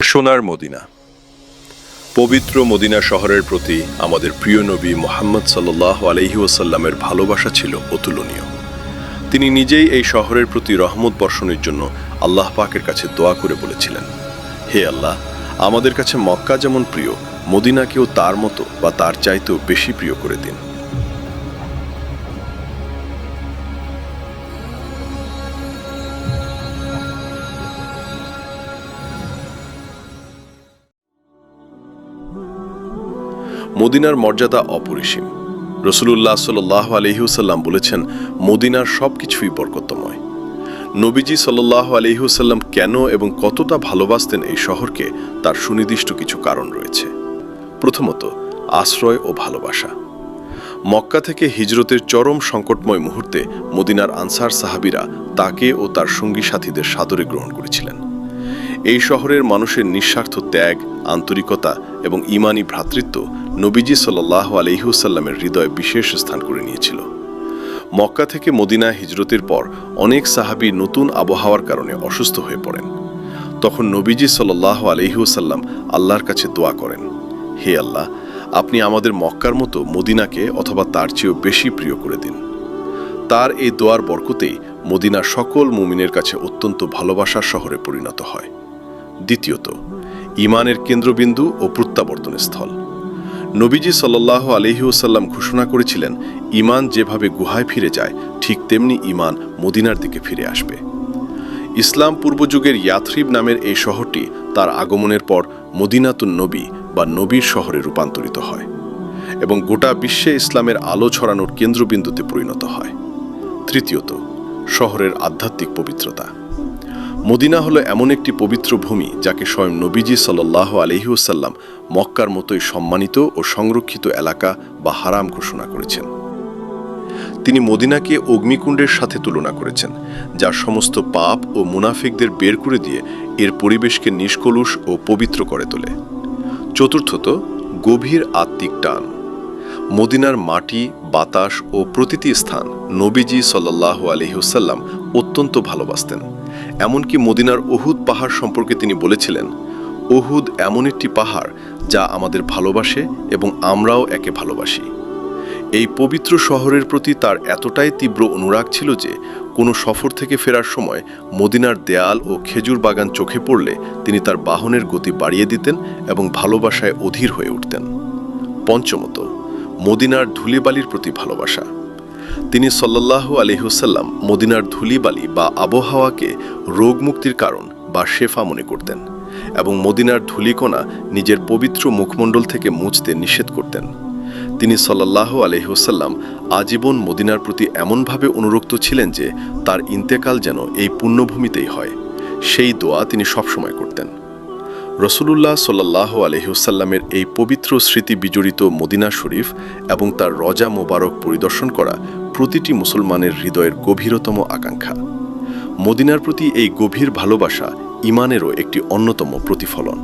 সোনার মদিনা। পবিত্র মদিনা শহরের প্রতি আমাদের প্রিয় নবী মুহাম্মদ সাল্লাল্লাহু আলাইহি ওয়াসাল্লামের ভালোবাসা ছিল অতুলনীয়। তিনি নিজেই এই শহরের প্রতি রহমত বর্ষণের জন্য আল্লাহ পাকের কাছে দোয়া করে বলেছিলেন, হে আল্লাহ, আমাদের কাছে মক্কা যেমন প্রিয়, মদিনাকেও তার মতো বা তার চাইতেও বেশি প্রিয় করে দিন। মদিনার মর্যাদা অপরিসীম। রাসূলুল্লাহ সাল্লাল্লাহু আলাইহি ওয়াসাল্লাম বলেছেন, মদিনার সবকিছুই বরকতময়। নবীজি সাল্লাল্লাহু আলাইহি ওয়াসাল্লাম কেন এবং কতটা ভালোবাসতেন এই শহরকে, তার সুনির্দিষ্ট কিছু কারণ রয়েছে। প্রথমত, আশ্রয় ও ভালোবাসা। মক্কা থেকে হিজরতের চরম সংকটময় মুহূর্তে মদিনার আনসার সাহাবীরা তাকে ও তার সঙ্গী সাথীদের সাদরে গ্রহণ করেছিলেন। এই শহরের মানুষের নিঃস্বার্থ ত্যাগ, আন্তরিকতা এবং ঈমানী ভ্রাতৃত্ব নবীজি সাল্লাল্লাহু আলাইহি ওয়াসাল্লামের হৃদয়ে বিশেষ স্থান করে নিয়েছিল। মক্কা থেকে মদিনা হিজরতের পর অনেক সাহাবী নতুন আবহাওয়ার কারণে অসুস্থ হয়ে পড়েন। তখন নবীজি সাল্লাল্লাহু আলাইহি ওয়াসাল্লাম আল্লাহর কাছে দোয়া করেন, হে আল্লাহ, আপনি আমাদের মক্কার মতো মদিনাকে অথবা তার চেয়েও বেশি প্রিয় করে দিন। তার এই দোয়ার বরকতেই মদিনা সকল মুমিনের কাছে অত্যন্ত ভালোবাসার শহরে পরিণত হয়। দ্বিতীয়ত, ঈমানের কেন্দ্রবিন্দু ও প্রত্যাবর্তনের স্থল। নবীজি সাল্লাল্লাহু আলাইহি ওয়াসাল্লাম ঘোষণা করেছিলেন, ঈমান যেভাবে গুহায় ফিরে যায়, ঠিক তেমনি ঈমান মদিনার দিকে ফিরে আসবে। ইসলাম পূর্বযুগের ইয়াথরিব নামের এই শহরটি তার আগমনের পর মদিনাতুন নবী বা নবীর শহরে রূপান্তরিত হয় এবং গোটা বিশ্বে ইসলামের আলো ছড়ানোর কেন্দ্রবিন্দুতে পরিণত হয়। তৃতীয়ত, শহরের আধ্যাত্মিক পবিত্রতা। মদিনা হলো এমন একটি পবিত্র ভূমি যাকে স্বয়ং নবীজি সাল্লাল্লাহু আলাইহি ওয়াসাল্লাম মক্কার মতোই সম্মানিত ও সংরক্ষিত এলাকা বা হারাম ঘোষণা করেছেন। তিনি মদিনাকে অগ্নিকুণ্ডের সাথে তুলনা করেছেন, যা সমস্ত পাপ ও মুনাফিকদের বের করে দিয়ে এর পরিবেশকে নিষ্কলুষ ও পবিত্র করে তোলে। চতুর্থত, গভীর আত্মিক টান। মদিনার মাটি, বাতাস ও প্রতিটি স্থান নবীজি সাল্লাল্লাহু আলাইহি ওয়াসাল্লাম অত্যন্ত ভালোবাসতেন। এমনকি মদিনার উহুদ পাহাড় সম্পর্কে তিনি বলেছিলেন, উহুদ এমন একটি পাহাড় যা আমাদের ভালোবাসে এবং আমরাও একে ভালোবাসি। এই পবিত্র শহরের প্রতি তার এতটাই তীব্র অনুরাগ ছিল যে কোনো সফর থেকে ফেরার সময় মদিনার দেয়াল ও খেজুর বাগান চোখে পড়লে তিনি তার বাহনের গতি বাড়িয়ে দিতেন এবং ভালোবাসায় অধীর হয়ে উঠতেন। পঞ্চমত, মদিনার ধূলিবালির প্রতি ভালোবাসা। তিনি সাল্লাল্লাহু আলাইহি ওয়াসাল্লাম মদিনার ধূলিবালি বা আবহাওয়াকে রোগ মুক্তির কারণ বা শেফা মনে করতেন এবং মদিনার ধূলিকণা নিজের পবিত্র মুখমণ্ডল থেকে মুছতে নিষেধ করতেন। তিনি সাল্লাল্লাহু আলাইহি ওয়াসাল্লাম আজীবন মদিনার প্রতি এমনভাবে অনুরক্ত ছিলেন যে তার ইন্তেকাল যেন এই পুণ্যভূমিতেই হয়, সেই দোয়া তিনি সবসময় করতেন। রাসূলুল্লাহ সাল্লাল্লাহু আলাইহি ওয়াসাল্লামের এই পবিত্র স্মৃতি বিজড়িত মদিনা শরীফ এবং তার রজা মোবারক পরিদর্শন করা প্রতিটি মুসলমানের হৃদয়ের গভীরতম আকাঙ্ক্ষা। মদিনার প্রতি এই গভীর ভালোবাসা ঈমানেরও একটি অন্যতম প্রতিফলন।